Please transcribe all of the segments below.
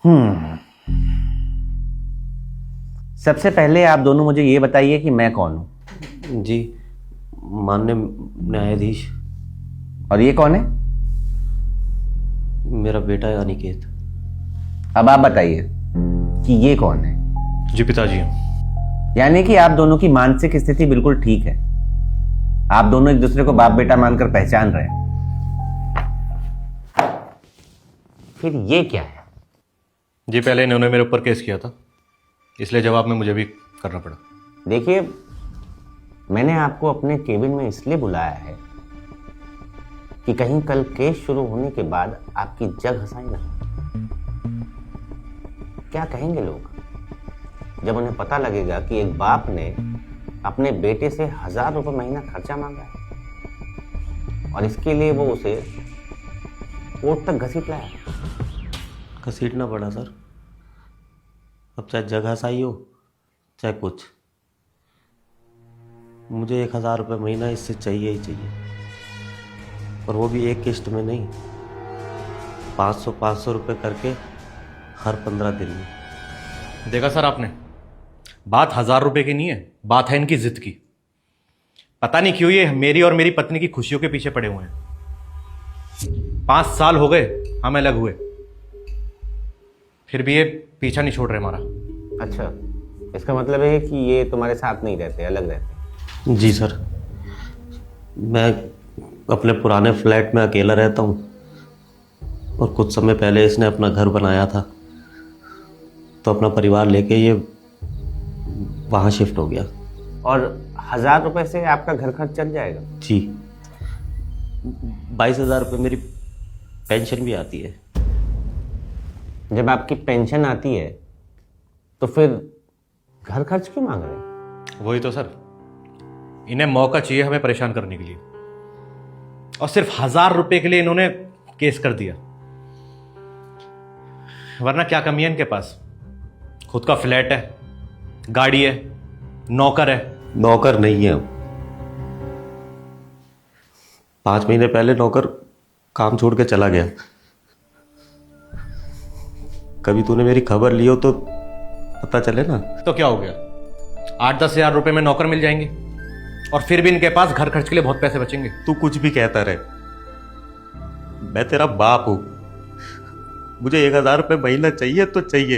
हम्म सबसे पहले आप दोनों मुझे ये बताइए कि मैं कौन हूं। जी, माननीय न्यायाधीश, और ये कौन है? मेरा बेटा है अनिकेत। अब आप बताइए कि ये कौन है। जी पिताजी। यानी कि आप दोनों की मानसिक स्थिति बिल्कुल ठीक है। आप दोनों एक दूसरे को बाप बेटा मानकर पहचान रहे हैं। फिर ये क्या है? जी पहले इन्होंने मेरे ऊपर केस किया था, इसलिए जवाब में मुझे भी करना पड़ा। देखिए, मैंने आपको अपने केबिन में इसलिए बुलाया है कि कहीं कल केस शुरू होने के बाद आपकी जग हंसाई ना हो। क्या कहेंगे लोग जब उन्हें पता लगेगा कि एक बाप ने अपने बेटे से 1000 रुपये महीना खर्चा मांगा है और इसके लिए वो उसे कोर्ट तक घसीट लाया। घसीटना पड़ा सर। अब चाहे जगह सही हो चाहे कुछ, मुझे 1000 रुपये महीना इससे चाहिए ही चाहिए। और वो भी एक किश्त में नहीं, 500 रुपये करके हर 15 दिन में। देखा सर आपने, बात 1000 रुपए की नहीं है, बात है इनकी जिद की। पता नहीं क्यों ये मेरी और मेरी पत्नी की खुशियों के पीछे पड़े हुए हैं। 5 साल हो गए हम अलग हुए, फिर भी ये पीछा नहीं छोड़ रहे हमारा। अच्छा, इसका मतलब है कि ये तुम्हारे साथ नहीं रहते, अलग रहते? जी सर, मैं अपने पुराने फ्लैट में अकेला रहता हूँ और कुछ समय पहले इसने अपना घर बनाया था, तो अपना परिवार लेके ये वहाँ शिफ्ट हो गया। और 1000 रुपये से आपका घर खर्च चल जाएगा? जी, 22,000 रुपये मेरी पेंशन भी आती है। जब आपकी पेंशन आती है तो फिर घर खर्च क्यों मांग रहे हैं? वही तो सर, इन्हें मौका चाहिए हमें परेशान करने के लिए, और सिर्फ 1000 रुपए के लिए इन्होंने केस कर दिया। वरना क्या कमी है इनके पास? खुद का फ्लैट है, गाड़ी है, नौकर है। नौकर नहीं है। 5 महीने पहले नौकर काम छोड़ के चला गया। कभी तूने मेरी खबर ली हो तो पता चले ना। तो क्या हो गया, 8-10 हजार रुपए में नौकर मिल जाएंगे और फिर भी इनके पास घर खर्च के लिए बहुत पैसे बचेंगे। तू कुछ भी कहता रहे, मैं तेरा बाप हूं। मुझे 1000 रुपये महीना चाहिए तो चाहिए,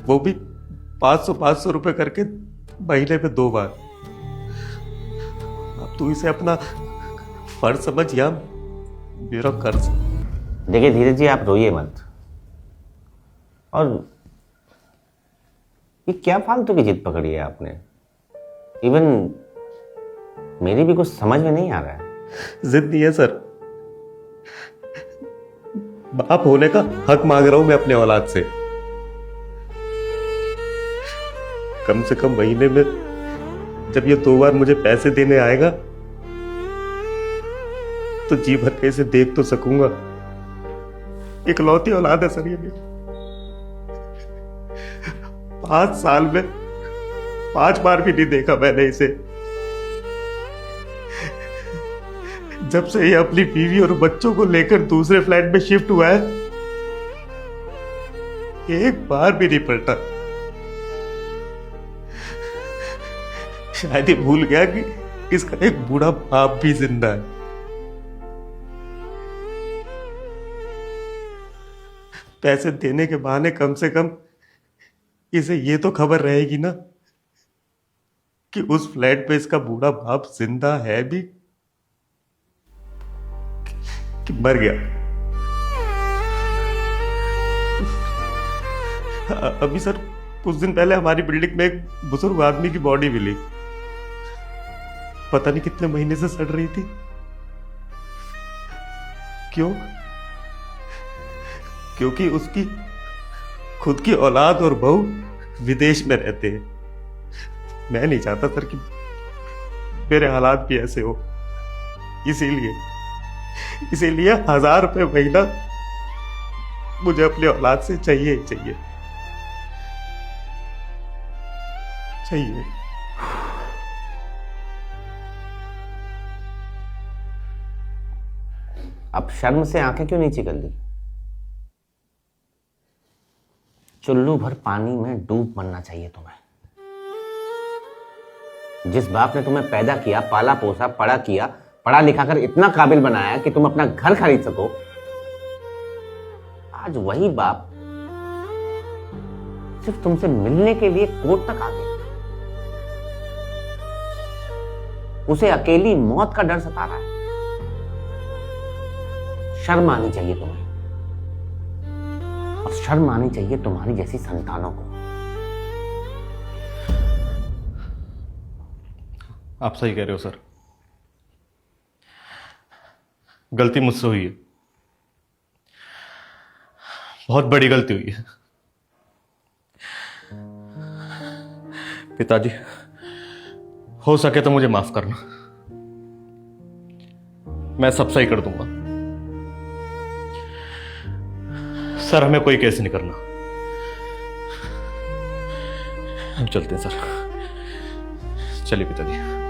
वो भी 500 रुपये करके महीने पे 2 बार। अब तू इसे अपना फर्ज समझ या मेरा कर्ज। देखिए धीरज जी, आप रोइए मत। और ये क्या फालतू की जिद पकड़ी है आपने? इवन मेरी भी कुछ समझ में नहीं आ रहा है। जिद नहीं है सर, बाप होने का हक मांग रहा हूं मैं अपने औलाद से। कम से कम महीने में जब ये 2 बार मुझे पैसे देने आएगा तो जी भर के इसे देख तो सकूंगा। इकलौती औलाद है सर ये मेरी। 5 साल में 5 बार भी नहीं देखा मैंने इसे। जब से ये अपनी बीवी और बच्चों को लेकर दूसरे फ्लैट में शिफ्ट हुआ है, एक बार भी नहीं पलटा। शायद ये भूल गया कि इसका एक बूढ़ा बाप भी जिंदा है। पैसे देने के बहाने कम से कम इसे ये तो खबर रहेगी ना कि उस फ्लैट पे इसका बूढ़ा बाप जिंदा है भी कि मर गया। अभी सर कुछ दिन पहले हमारी बिल्डिंग में एक बुजुर्ग आदमी की बॉडी मिली। पता नहीं कितने महीने से सड़ रही थी। क्यों? क्योंकि उसकी खुद की औलाद और बहू विदेश में रहते हैं। मैं नहीं चाहता सर कि मेरे हालात भी ऐसे हो। इसीलिए 1000 रुपये महीना मुझे अपने औलाद से चाहिए ही चाहिए। अब शर्म से आंखें क्यों नीची कर ली? चुल्लू भर पानी में डूब मरना चाहिए तुम्हें। जिस बाप ने तुम्हें पैदा किया, पाला पोसा, पढ़ा किया, पढ़ा लिखा कर इतना काबिल बनाया कि तुम अपना घर खरीद सको, आज वही बाप सिर्फ तुमसे मिलने के लिए कोर्ट तक आ गया। उसे अकेली मौत का डर सता रहा है। शर्म आनी चाहिए तुम्हें, और शर्म आनी चाहिए तुम्हारी जैसी संतानों को। आप सही कह रहे हो सर, गलती मुझसे हुई है, बहुत बड़ी गलती हुई है। पिताजी, हो सके तो मुझे माफ करना, मैं सब सही कर दूंगा। सर, हमें कोई केस नहीं करना, हम चलते हैं सर। चलिए पिताजी।